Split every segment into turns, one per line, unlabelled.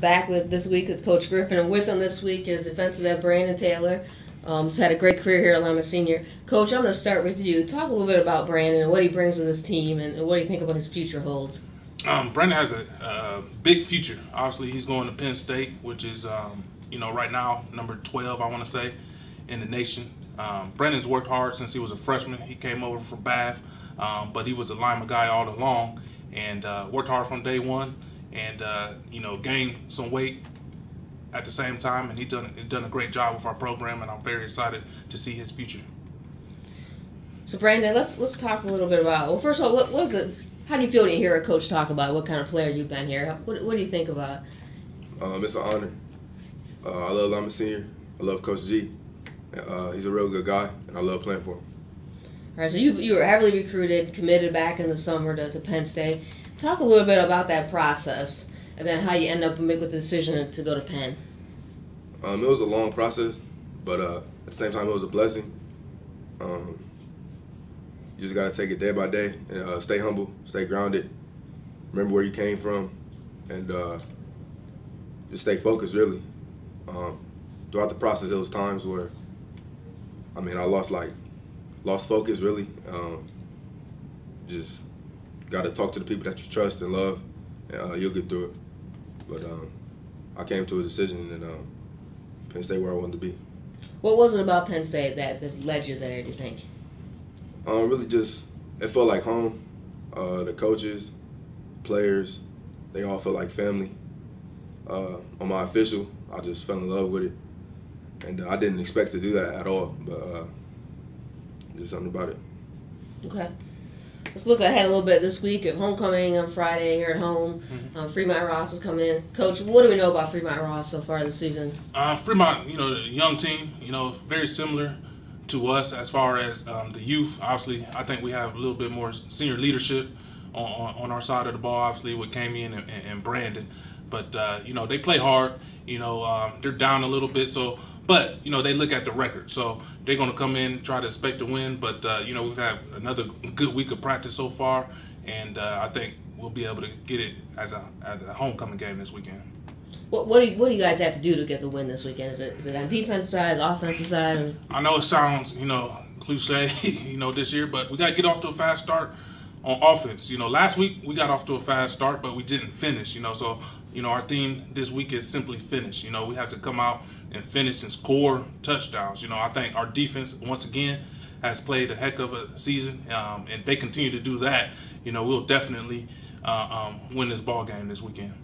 back with this week is Coach Griffin, and with him this week is defensive end Brandon Taylor. He's had a great career here at Lima Senior. Coach, I'm going to start with you. Talk a little bit about Brandon and what he brings to this team and what do you think about his future holds.
Brandon has a big future. Obviously, he's going to Penn State, which is, right now, number 12, I want to say, in the nation. Brandon's worked hard since he was a freshman. He came over from Bath, but he was a Lima guy all along and worked hard from day one and, gained some weight at the same time, and he's done a great job with our program, and I'm very excited to see his future.
So Brandon, let's talk a little bit about, well, first of all, what is it? How do you feel when you hear a coach talk about what kind of player you've been here? What do you think about?
It's an honor. I love Lima Senior. I love Coach G. He's a real good guy, and I love playing for him.
All right, so you were heavily recruited, committed back in the summer to Penn State. Talk a little bit about that process and then how you end up with the decision to go to Penn.
It was a long process, but at the same time, it was a blessing. You just got to take it day by day and stay humble, stay grounded, remember where you came from, and just stay focused, really. Throughout the process, there was times where, I lost focus, really. Just got to talk to the people that you trust and love, and you'll get through it. But I came to a decision, and Penn State where I wanted to be.
What was it about Penn State that led you there, do you think?
Really just, it felt like home. The coaches, players, they all felt like family. On my official, I just fell in love with it. And I didn't expect to do that at all, but just something about it.
Okay. Let's look ahead a little bit this week at homecoming on Friday here at home. Fremont Ross is coming in. Coach, what do we know about Fremont Ross so far this season?
Fremont, a young team, very similar to us as far as the youth. Obviously, I think we have a little bit more senior leadership on our side of the ball, obviously, with Cammy and Brandon. But, they play hard. They're down a little bit, but they look at the record. So they're going to come in, try to expect to win. But, we've had another good week of practice so far, and I think we'll be able to get it as a homecoming game this weekend.
What do you guys have to do to get the win this weekend? Is it on defensive side, offensive side?
I know it sounds, cliche, this year, but we got to get off to a fast start on offense. Last week we got off to a fast start, but we didn't finish, so, our theme this week is simply finish. We have to come out and finish and score touchdowns. I think our defense, once again, has played a heck of a season, and they continue to do that. We'll definitely win this ball game this weekend.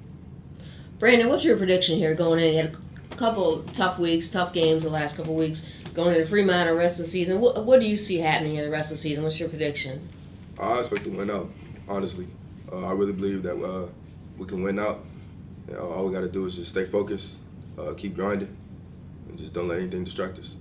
Brandon, what's your prediction here going in? You had a couple tough weeks, tough games the last couple weeks. Going into Fremont the rest of the season, what do you see happening here the rest of the season? What's your prediction?
I expect to win out, honestly. I really believe that we can win out. All we got to do is just stay focused, keep grinding, and just don't let anything distract us.